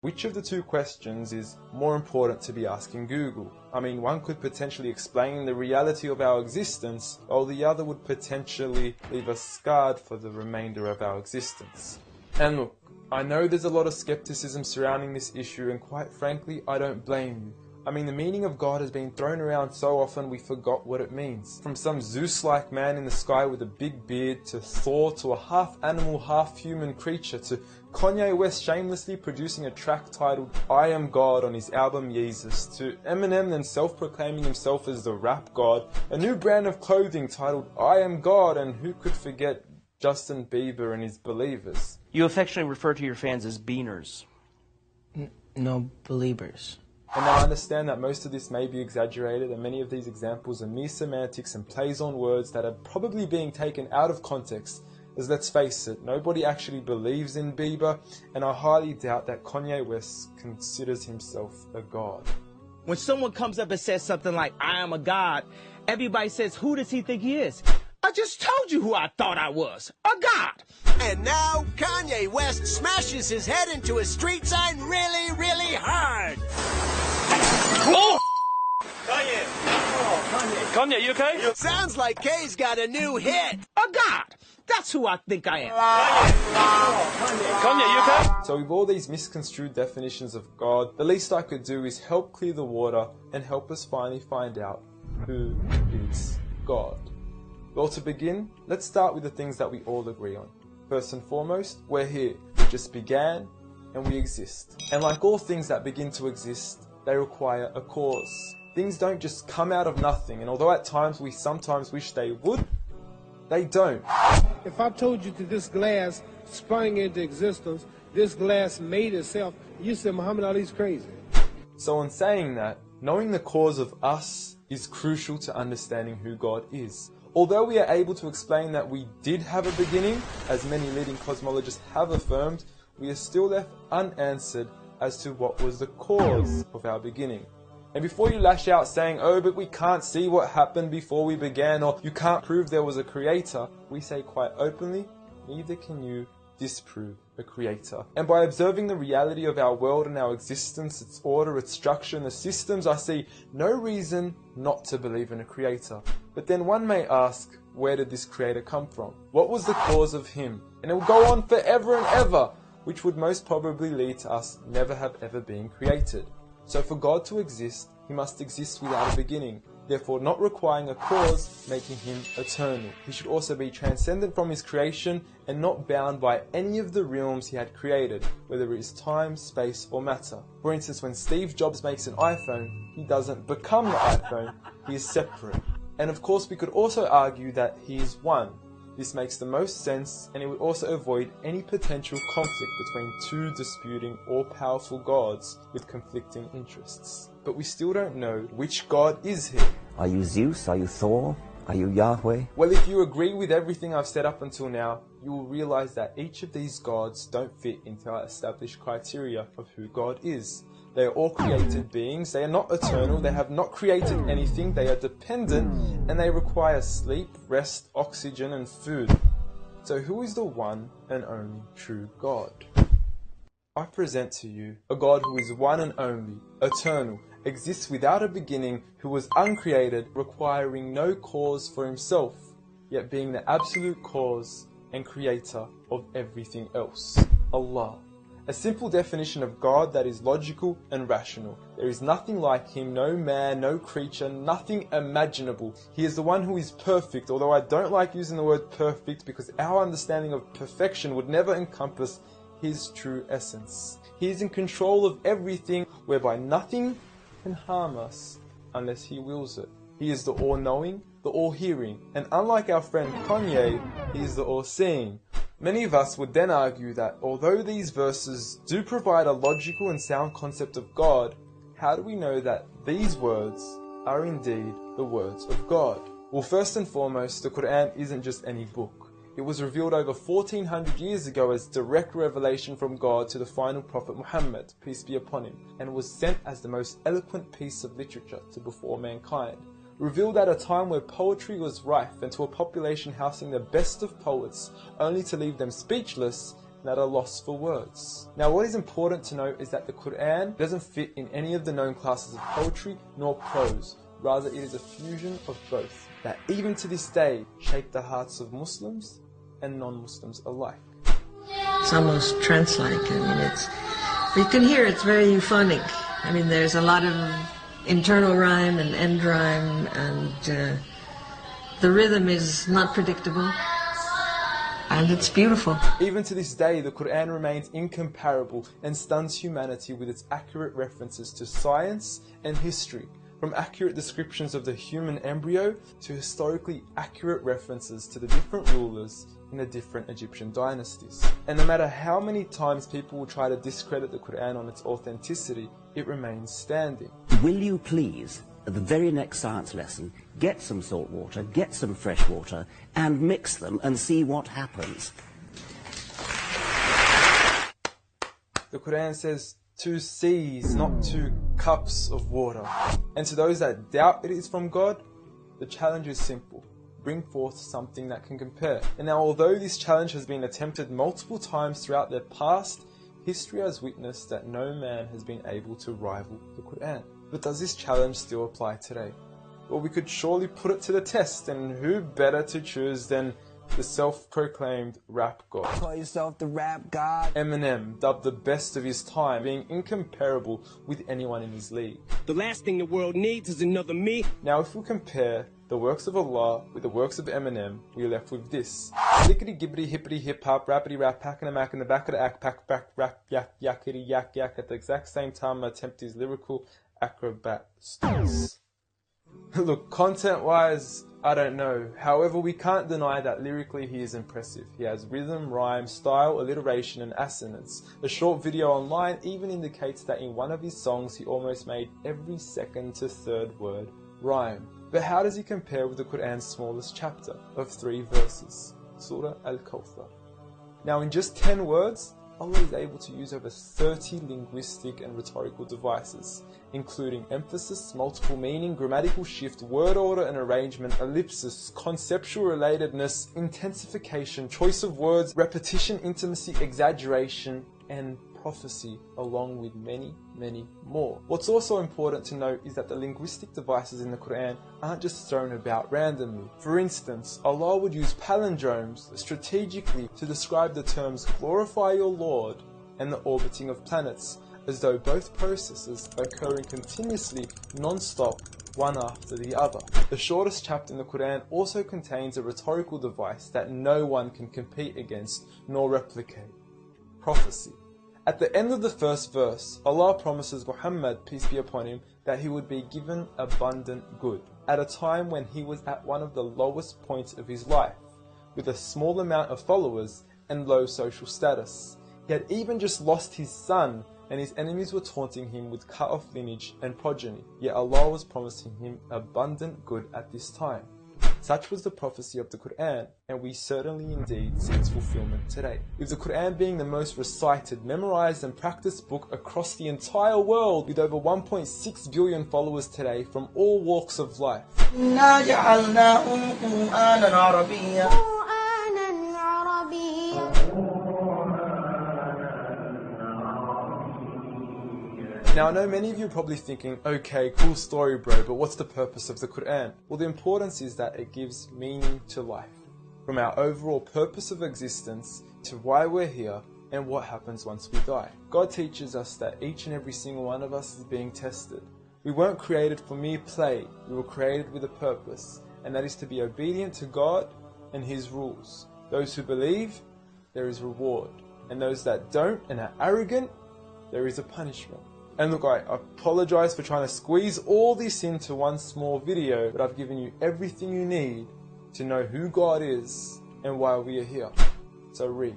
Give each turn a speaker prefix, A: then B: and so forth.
A: Which of the two questions is more important to be asking Google? I mean, one could potentially explain the reality of our existence, while the other would potentially leave us scarred for the remainder of our existence. And look, I know there's a lot of skepticism surrounding this issue, and quite frankly, I don't blame you. I mean, the meaning of God has been thrown around so often we forgot what it means. From some Zeus-like man in the sky with a big beard, to Thor, to a half-animal, half-human creature, to Kanye West shamelessly producing a track titled I Am God on his album Yeezus, to Eminem then self-proclaiming himself as the rap god, a new brand of clothing titled I Am God, and who could forget Justin Bieber and his believers.
B: You affectionately refer to your fans as beaners.
C: No, believers.
A: And now I understand that most of this may be exaggerated, and many of these examples are mere semantics and plays on words that are probably being taken out of context, as let's face it, nobody actually believes in Bieber, and I highly doubt that Kanye West considers himself a god.
D: When someone comes up and says something like, I am a god, everybody says, who does he think he is? I just told you who I thought I was, a god.
E: And now Kanye West smashes his head into a street sign really, really hard.
B: Oh! Kanye! Oh, Kanye, you okay?
E: Sounds like Kay's got a new hit.
D: A god. That's who I think I am.
B: Kanye, you okay?
A: So with all these misconstrued definitions of God, the least I could do is help clear the water and help us finally find out who is God. Well, to begin, let's start with the things that we all agree on. First and foremost, we're here. We just began and we exist. And like all things that begin to exist, they require a cause. Things don't just come out of nothing, and although at times we sometimes wish they would, they don't.
F: If I told you that this glass sprang into existence, this glass made itself, you said Muhammad Ali's crazy.
A: So in saying that, knowing the cause of us is crucial to understanding who God is. Although we are able to explain that we did have a beginning, as many leading cosmologists have affirmed, we are still left unanswered as to what was the cause of our beginning. And before you lash out saying, oh, but we can't see what happened before we began, or you can't prove there was a creator, we say quite openly, neither can you disprove a creator. And by observing the reality of our world and our existence, its order, its structure, and the systems, I see no reason not to believe in a creator. But then one may ask, where did this creator come from? What was the cause of him? And it will go on forever and ever, which would most probably lead to us never have ever been created. So for God to exist, he must exist without a beginning, therefore not requiring a cause, making him eternal. He should also be transcendent from his creation and not bound by any of the realms he had created, whether it is time, space, or matter. For instance, when Steve Jobs makes an iPhone, he doesn't become the iPhone, he is separate. And of course we could also argue that he is one. This makes the most sense, and it would also avoid any potential conflict between two disputing all-powerful gods with conflicting interests. But we still don't know which God is here.
G: Are you Zeus? Are you Thor? Are you Yahweh?
A: Well, if you agree with everything I've said up until now, you will realize that each of these gods don't fit into our established criteria of who God is. They are all created beings, they are not eternal, they have not created anything, they are dependent, and they require sleep, rest, oxygen, and food. So who is the one and only true God? I present to you a God who is one and only, eternal, exists without a beginning, who was uncreated, requiring no cause for himself, yet being the absolute cause and creator of everything else. Allah. A simple definition of God that is logical and rational. There is nothing like him, no man, no creature, nothing imaginable. He is the one who is perfect, although I don't like using the word perfect because our understanding of perfection would never encompass his true essence. He is in control of everything, whereby nothing can harm us unless he wills it. He is the all-knowing, the all-hearing, and unlike our friend Kanye, he is the all-seeing. Many of us would then argue that although these verses do provide a logical and sound concept of God, how do we know that these words are indeed the words of God? Well, first and foremost, the Quran isn't just any book. It was revealed over 1400 years ago as direct revelation from God to the final prophet Muhammad, peace be upon him, and was sent as the most eloquent piece of literature to before mankind. Revealed at a time where poetry was rife and to a population housing the best of poets, only to leave them speechless that are lost for words. Now what is important to note is that the Quran doesn't fit in any of the known classes of poetry nor prose. Rather, it is a fusion of both that even to this day shape the hearts of Muslims and non-Muslims alike.
H: It's almost trance-like. I mean, you can hear it's very euphonic. I mean, there's a lot of internal rhyme and end rhyme, and the rhythm is not predictable, and it's beautiful.
A: Even to this day, the Quran remains incomparable and stuns humanity with its accurate references to science and history, from accurate descriptions of the human embryo to historically accurate references to the different rulers in the different Egyptian dynasties. And no matter how many times people will try to discredit the Quran on its authenticity, it remains standing.
G: Will you please, at the very next science lesson, get some salt water, get some fresh water, and mix them and see what happens?
A: The Quran says 2 seas, not 2 cups of water. And to those that doubt it is from God, the challenge is simple. Bring forth something that can compare. And now, although this challenge has been attempted multiple times throughout the past, history has witnessed that no man has been able to rival the Quran. But does this challenge still apply today? Well, we could surely put it to the test, and who better to choose than the self-proclaimed rap god.
C: Call yourself the rap god?
A: Eminem, dubbed the best of his time, being incomparable with anyone in his league.
F: The last thing the world needs is another me.
A: Now, if we compare the works of Allah with the works of Eminem, we are left with this. Lickety gibbity hippity hip hop, rappity rap, packing a mac in the back of the act, pack back rap, yak yakety yak yak. At the exact same time, I attempt his lyrical acrobat stunts. Look, content-wise, I don't know. However, we can't deny that lyrically he is impressive. He has rhythm, rhyme, style, alliteration, and assonance. A short video online even indicates that in one of his songs he almost made every second to third word rhyme. But how does he compare with the Quran's smallest chapter of 3 verses, Surah Al-Kawthar? Now, in just 10 words, Allah is able to use over 30 linguistic and rhetorical devices, including emphasis, multiple meaning, grammatical shift, word order and arrangement, ellipsis, conceptual relatedness, intensification, choice of words, repetition, intimacy, exaggeration, and prophecy, along with many, many more. What's also important to note is that the linguistic devices in the Quran aren't just thrown about randomly. For instance, Allah would use palindromes strategically to describe the terms glorify your Lord and the orbiting of planets, as though both processes are occurring continuously, non-stop, one after the other. The shortest chapter in the Quran also contains a rhetorical device that no one can compete against nor replicate: prophecy. At the end of the first verse, Allah promises Muhammad, peace be upon him, that he would be given abundant good, at a time when he was at one of the lowest points of his life, with a small amount of followers and low social status. He had even just lost his son, and his enemies were taunting him with cut-off lineage and progeny, yet Allah was promising him abundant good at this time. Such was the prophecy of the Quran, and we certainly indeed see its fulfillment today. With the Quran being the most recited, memorized and practiced book across the entire world, with over 1.6 billion followers today from all walks of life. Now, I know many of you are probably thinking, okay, cool story bro, but what's the purpose of the Quran? Well, the importance is that it gives meaning to life. From our overall purpose of existence, to why we're here, and what happens once we die. God teaches us that each and every single one of us is being tested. We weren't created for mere play, we were created with a purpose, and that is to be obedient to God and His rules. Those who believe, there is reward, and those that don't and are arrogant, there is a punishment. And look, I apologize for trying to squeeze all this into one small video, but I've given you everything you need to know who God is and why we are here. So read.